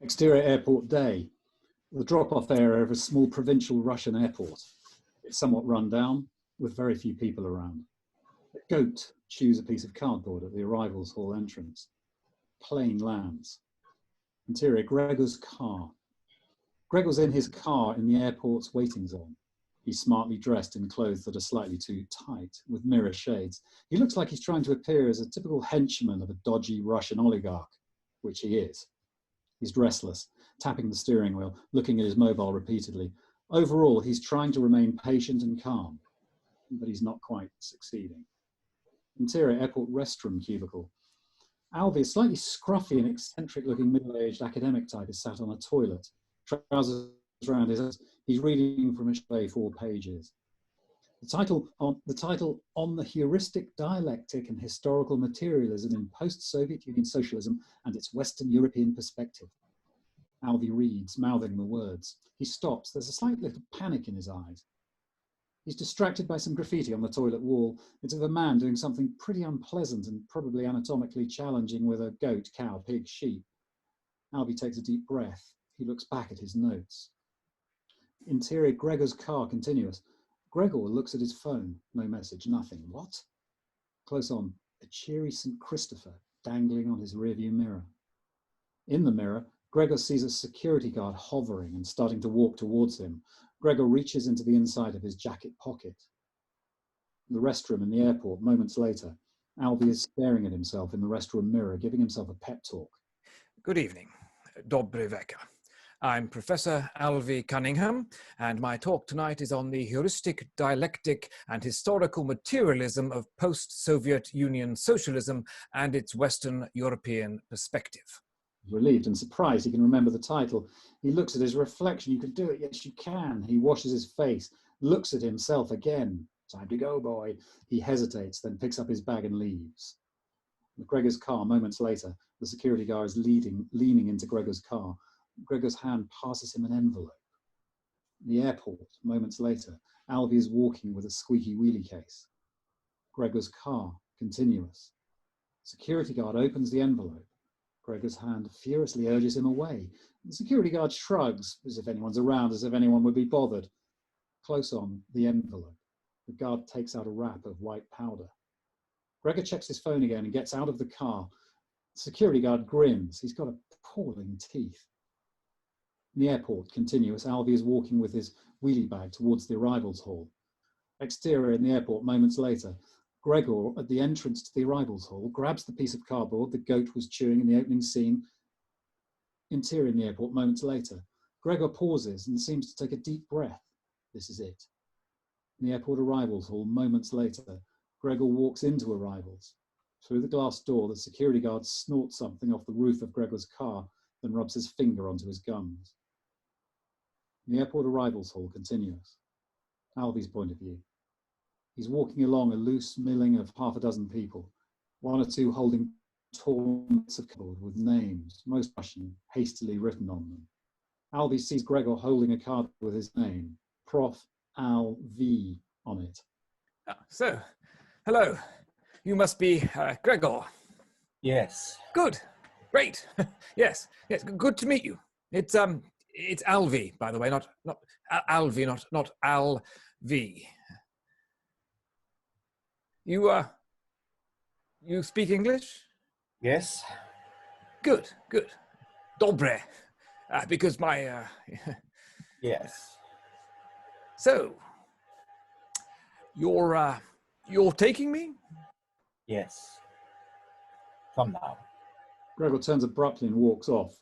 Exterior airport day. The drop-off area of a small provincial Russian airport. It's somewhat run down, with very few people around. A goat chews a piece of cardboard at the arrivals hall entrance. Plane lands. Interior, Gregor's car. Gregor's in his car in the airport's waiting zone. He's smartly dressed in clothes that are slightly too tight, with mirror shades. He looks like he's trying to appear as a typical henchman of a dodgy Russian oligarch, which he is. He's restless, tapping the steering wheel, looking at his mobile repeatedly. Overall, he's trying to remain patient and calm, but he's not quite succeeding. Interior, airport restroom cubicle. Alvie, a slightly scruffy and eccentric-looking middle-aged academic type, is sat on a toilet, trousers around his eyes. He's reading from a 4 pages. The title, On the Heuristic Dialectic and Historical Materialism in Post-Soviet Union Socialism and its Western European Perspective. Alvie reads, mouthing the words. He stops. There's a slight little panic in his eyes. He's distracted by some graffiti on the toilet wall. It's of a man doing something pretty unpleasant and probably anatomically challenging with a goat, cow, pig, sheep. Alvie takes a deep breath. He looks back at his notes. Interior, Gregor's car, continuous. Gregor looks at his phone. No message, nothing. What? Close on, a cheery St. Christopher dangling on his rearview mirror. In the mirror, Gregor sees a security guard hovering and starting to walk towards him. Gregor reaches into the inside of his jacket pocket. The restroom in the airport, moments later. Alvie is staring at himself in the restroom mirror, giving himself a pep talk. Good evening. Dobry večer. I'm Professor Alvie Cunningham, and my talk tonight is on the heuristic dialectic and historical materialism of post-Soviet Union socialism and its Western European perspective. Relieved and surprised, he can remember the title. He looks at his reflection. You can do it. Yes, you can. He washes his face, looks at himself again. Time to go, boy. He hesitates, then picks up his bag and leaves. With Gregor's car, moments later, the security guard is leaning into Gregor's car. Gregor's hand passes him an envelope. In the airport, moments later, Alvie is walking with a squeaky wheelie case. Gregor's car, continuous. Security guard opens the envelope. Gregor's hand furiously urges him away. The security guard shrugs, as if anyone's around, as if anyone would be bothered. Close on, the envelope. The guard takes out a wrap of white powder. Gregor checks his phone again and gets out of the car. The security guard grins. He's got appalling teeth. In the airport, continuous, Alvie is walking with his wheelie bag towards the arrivals hall. Exterior in the airport, moments later, Gregor, at the entrance to the arrivals hall, grabs the piece of cardboard the goat was chewing in the opening scene. Interior in the airport, moments later, Gregor pauses and seems to take a deep breath. This is it. In the airport arrivals hall, moments later, Gregor walks into arrivals. Through the glass door, the security guard snorts something off the roof of Gregor's car, then rubs his finger onto his gums. In the airport arrivals hall, continuous. Alvie's point of view. He's walking along a loose milling of half a dozen people, one or two holding tall bits of cardboard with names, most Russian, hastily written on them. Alvie sees Gregor holding a card with his name, Prof. Alvie, on it. So, hello. You must be Gregor. Yes. Good. Great. Yes. Good to meet you. It's Alvie, by the way, not Alvie, not Alvie. You speak English? Yes. Good. Dobre, because my Yes. So, you're taking me? Yes. Come now. Gregor turns abruptly and walks off.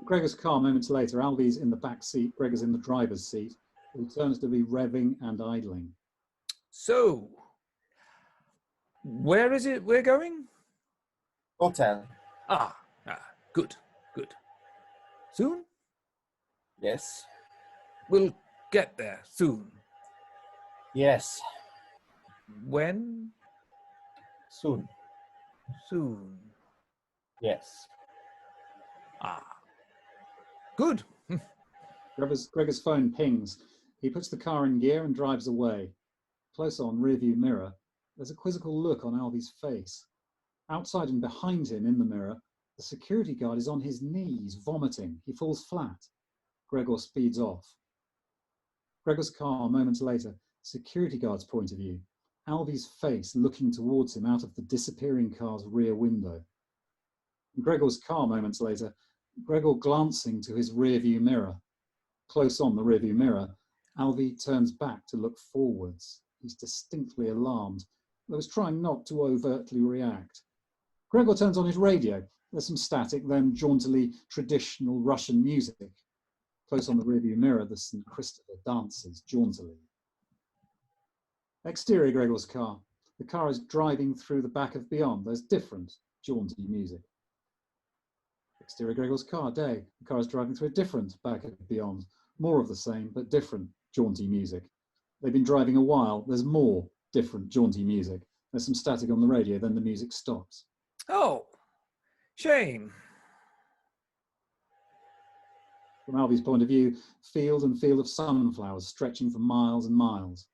Gregor's car, moments later, Alvie's in the back seat, Gregor's in the driver's seat, alternatively revving and idling. So, where is it we're going? Hotel. Good. Soon? Yes. We'll get there soon. Yes. When? Soon. Soon. Yes. Good. Gregor's phone pings. He puts the car in gear and drives away. Close on, rearview mirror, there's a quizzical look on Alvie's face. Outside and behind him in the mirror, The security guard is on his knees, vomiting. He falls flat. Gregor speeds off. Gregor's car, moments later, security guard's point of view. Alvie's face looking towards him out of the disappearing car's rear window. In Gregor's car, moments later, Gregor glancing to his rearview mirror. Close on the rearview mirror, Alvie turns back to look forwards. He's distinctly alarmed, though he's trying not to overtly react. Gregor turns on his radio. There's some static, then jauntily traditional Russian music. Close on the rearview mirror, the St. Christopher dances jauntily. Exterior Gregor's car. The car is driving through the back of Beyond. There's different, jaunty music. Exterior Gregor's car, day. The car is driving through a different back of Beyond. More of the same, but different, jaunty music. They've been driving a while. There's more different, jaunty music. There's some static on the radio, then the music stops. Oh, shame. From Alvie's point of view, field and field of sunflowers stretching for miles and miles.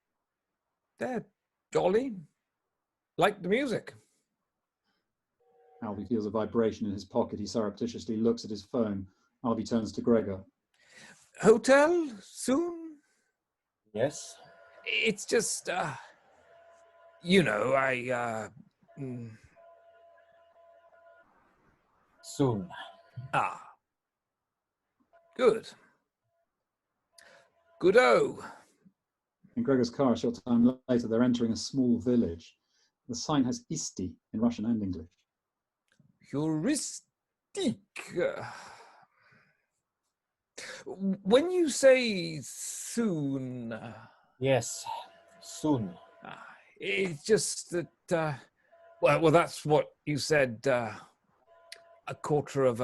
They're jolly. Like the music. Alvie feels a vibration in his pocket. He surreptitiously looks at his phone. Alvie turns to Gregor. Hotel soon? Yes. It's just, you know, Soon. Ah. Good. Good-o. In Gregor's car, a short time later, they're entering a small village. The sign has Isti in Russian and English. Heuristic. When you say soon, Yes. Soon. it's just that, well, that's what you said a quarter of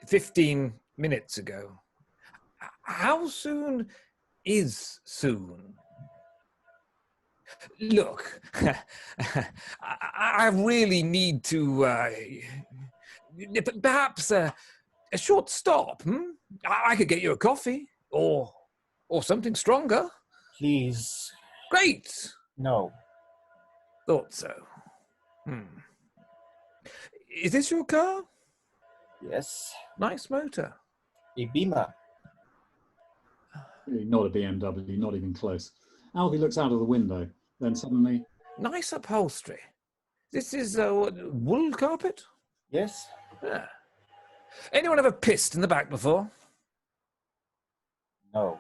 15 minutes ago. How soon is soon? Look, I really need to, perhaps a short stop. I could get you a coffee or something stronger. Please. Great. No. Thought so. Is this your car? Yes. Nice motor. A Beamer. Really not a BMW, not even close. Alvie looks out of the window. Then suddenly, Nice upholstery. This is wool carpet? Yes. Yeah. Anyone ever pissed in the back before? No.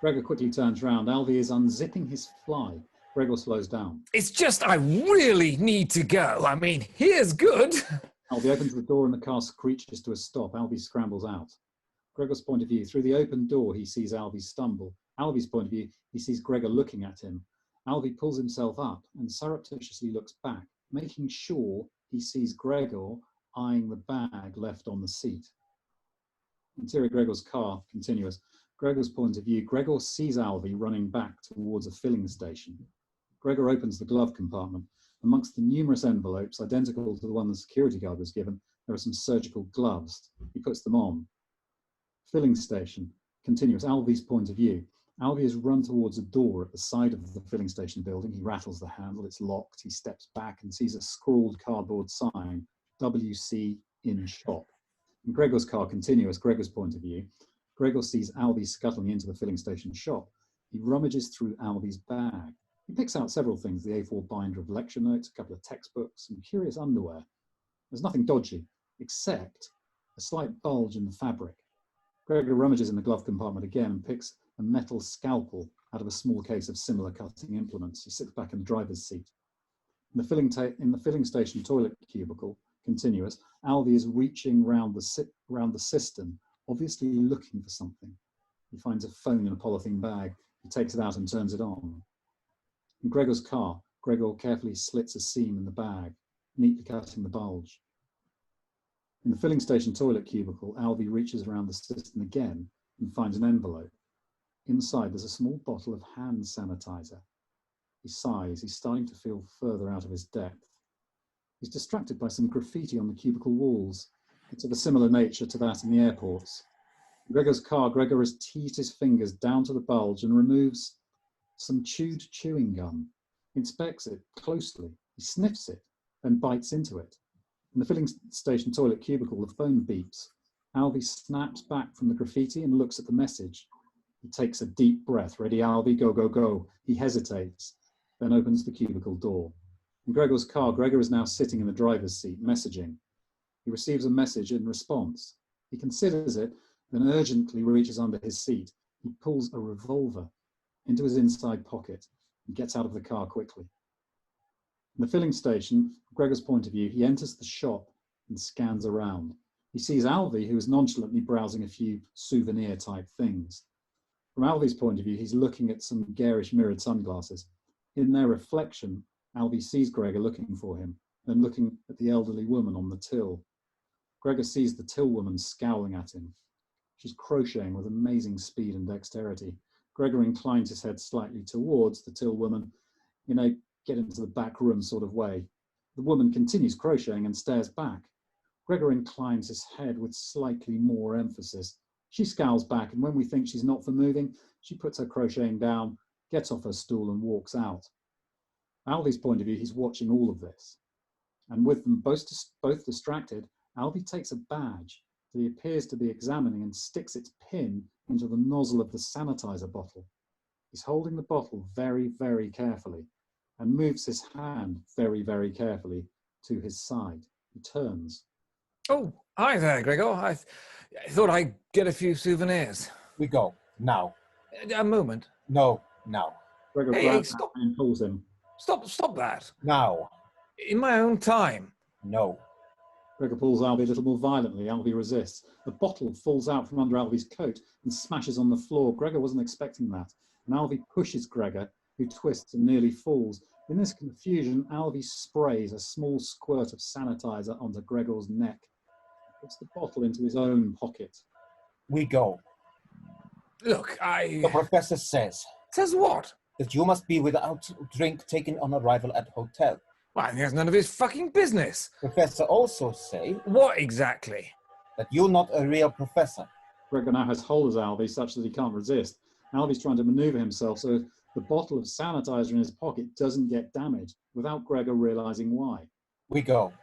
Gregor quickly turns round. Alvie is unzipping his fly. Gregor slows down. It's just I really need to go. I mean, here's good. Alvie opens the door and the car screeches to a stop. Alvie scrambles out. Gregor's point of view, through the open door, he sees Alvie stumble. Alvie's point of view, he sees Gregor looking at him. Alvie pulls himself up and surreptitiously looks back, making sure he sees Gregor eyeing the bag left on the seat. Interior Gregor's car, continuous. Gregor's point of view, Gregor sees Alvie running back towards a filling station. Gregor opens the glove compartment. Amongst the numerous envelopes, identical to the one the security guard was given, there are some surgical gloves. He puts them on. Filling station, continuous. Alvie's point of view. Alvie has run towards a door at the side of the filling station building. He rattles the handle, it's locked. He steps back and sees a scrawled cardboard sign, WC in shop. In Gregor's car, continuous, Gregor's point of view. Gregor sees Alvie scuttling into the filling station shop. He rummages through Alvie's bag. He picks out several things, the A4 binder of lecture notes, a couple of textbooks, some curious underwear. There's nothing dodgy, except a slight bulge in the fabric. Gregor rummages in the glove compartment again and picks a metal scalpel out of a small case of similar cutting implements. He sits back in the driver's seat. In the filling station toilet cubicle, continuous, Alvie is reaching round the cistern, obviously looking for something. He finds a phone in a polythene bag. He takes it out and turns it on. In Gregor's car, Gregor carefully slits a seam in the bag, neatly cutting the bulge. In the filling station toilet cubicle, Alvie reaches around the cistern again and finds an envelope. Inside, there's a small bottle of hand sanitizer. He sighs. He's starting to feel further out of his depth. He's distracted by some graffiti on the cubicle walls. It's of a similar nature to that in the airports. In Gregor's car, Gregor has teased his fingers down to the bulge and removes some chewed chewing gum. He inspects it closely. He sniffs it, then bites into it. In the filling station toilet cubicle, the phone beeps. Alvie snaps back from the graffiti and looks at the message. He takes a deep breath. Ready, Alvie, go, go, go. He hesitates, then opens the cubicle door. In Gregor's car, Gregor is now sitting in the driver's seat, messaging. He receives a message in response. He considers it, then urgently reaches under his seat. He pulls a revolver into his inside pocket and gets out of the car quickly. In the filling station, from Gregor's point of view, he enters the shop and scans around. He sees Alvie, who is nonchalantly browsing a few souvenir-type things. From Alvie's point of view, he's looking at some garish mirrored sunglasses. In their reflection, Alvie sees Gregor looking for him, then looking at the elderly woman on the till. Gregor sees the till woman scowling at him. She's crocheting with amazing speed and dexterity. Gregor inclines his head slightly towards the till woman in a get into the back room sort of way. The woman continues crocheting and stares back. Gregor inclines his head with slightly more emphasis. She scowls back, and when we think she's not for moving, she puts her crocheting down, gets off her stool and walks out. Alvie's point of view, he's watching all of this. And with them both distracted, Alvie takes a badge that he appears to be examining and sticks its pin into the nozzle of the sanitizer bottle. He's holding the bottle very, very carefully and moves his hand very, very carefully to his side. He turns. Oh, hi there, Gregor. I thought I'd get a few souvenirs. We go. Now. A moment. No, now. Gregor grabs him and pulls him. Stop that. Now. In my own time. No. Gregor pulls Alvie a little more violently. Alvie resists. The bottle falls out from under Alvie's coat and smashes on the floor. Gregor wasn't expecting that. And Alvie pushes Gregor, who twists and nearly falls. In this confusion, Alvie sprays a small squirt of sanitizer onto Gregor's neck. He puts the bottle into his own pocket. We go. Look, The professor says Says what? that you must be without drink taken on arrival at hotel. Well, he has none of his fucking business. Professor also say What exactly? that you're not a real professor. Gregor now has hold of Alvie such that he can't resist. Alvie's trying to maneuver himself so the bottle of sanitizer in his pocket doesn't get damaged without Gregor realizing why. We go.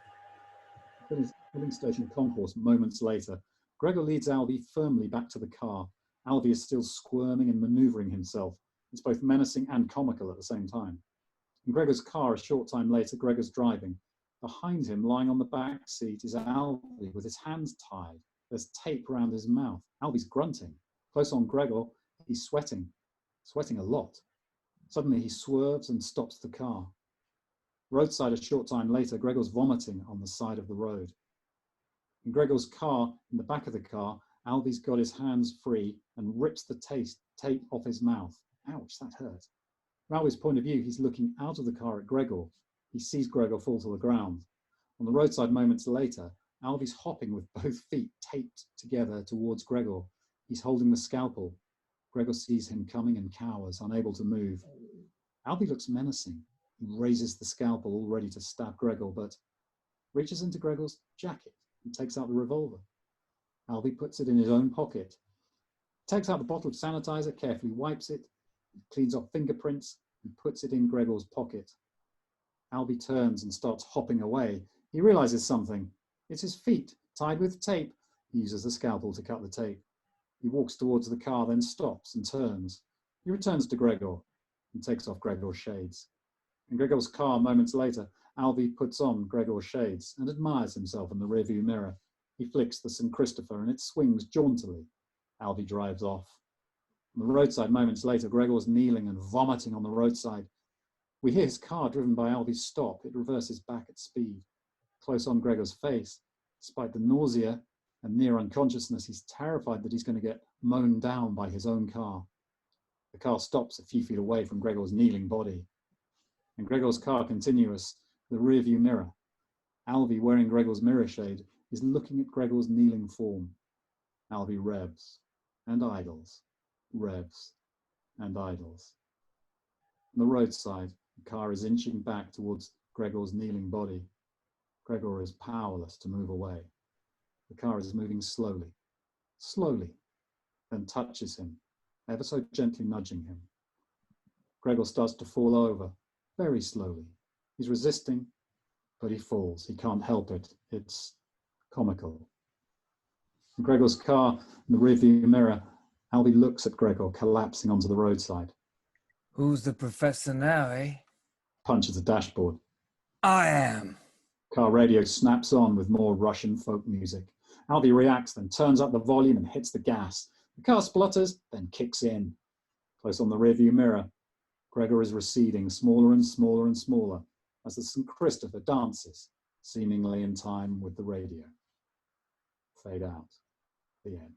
Filling station concourse moments later. Gregor leads Alvie firmly back to the car. Alvie is still squirming and maneuvering himself. It's both menacing and comical at the same time. In Gregor's car, a short time later, Gregor's driving. Behind him, lying on the back seat, is Alvie with his hands tied. There's tape around his mouth. Alvie's grunting. Close on Gregor, he's sweating a lot. Suddenly he swerves and stops the car. Roadside, a short time later, Gregor's vomiting on the side of the road. In Gregor's car, in the back of the car, Alvie's got his hands free and rips the tape off his mouth. Ouch, that hurt. From Alvie's point of view, he's looking out of the car at Gregor. He sees Gregor fall to the ground. On the roadside moments later, Alvie's hopping with both feet taped together towards Gregor. He's holding the scalpel. Gregor sees him coming and cowers, unable to move. Alvie looks menacing. He raises the scalpel, all ready to stab Gregor, but reaches into Gregor's jacket and takes out the revolver. Alvie puts it in his own pocket, takes out the bottle of sanitizer, carefully wipes it, cleans off fingerprints, and puts it in Gregor's pocket. Alvie turns and starts hopping away. He realizes something. It's his feet, tied with tape. He uses the scalpel to cut the tape. He walks towards the car, then stops and turns. He returns to Gregor and takes off Gregor's shades. In Gregor's car, moments later, Alvie puts on Gregor's shades and admires himself in the rearview mirror. He flicks the St. Christopher and it swings jauntily. Alvie drives off. On the roadside, moments later, Gregor's kneeling and vomiting on the roadside. We hear his car driven by Alvie's stop. It reverses back at speed. Close on Gregor's face, despite the nausea and near unconsciousness, he's terrified that he's going to get mown down by his own car. The car stops a few feet away from Gregor's kneeling body. And Gregor's car continues the rearview mirror. Alvie, wearing Gregor's mirror shade, is looking at Gregor's kneeling form. Alvie revs and idles, revs and idles. On the roadside, the car is inching back towards Gregor's kneeling body. Gregor is powerless to move away. The car is moving slowly, then touches him, ever so gently nudging him. Gregor starts to fall over, very slowly. He's resisting, but he falls. He can't help it. It's comical. In Gregor's car, in the rearview mirror, Alvie looks at Gregor collapsing onto the roadside. Who's the professor now, eh? Punches a dashboard. I am. Car radio snaps on with more Russian folk music. Alvie reacts, then turns up the volume and hits the gas. The car splutters, then kicks in. Close on the rearview mirror, Gregor is receding, smaller and smaller and smaller, as the St. Christopher dances, seemingly in time with the radio. Fade out. The end.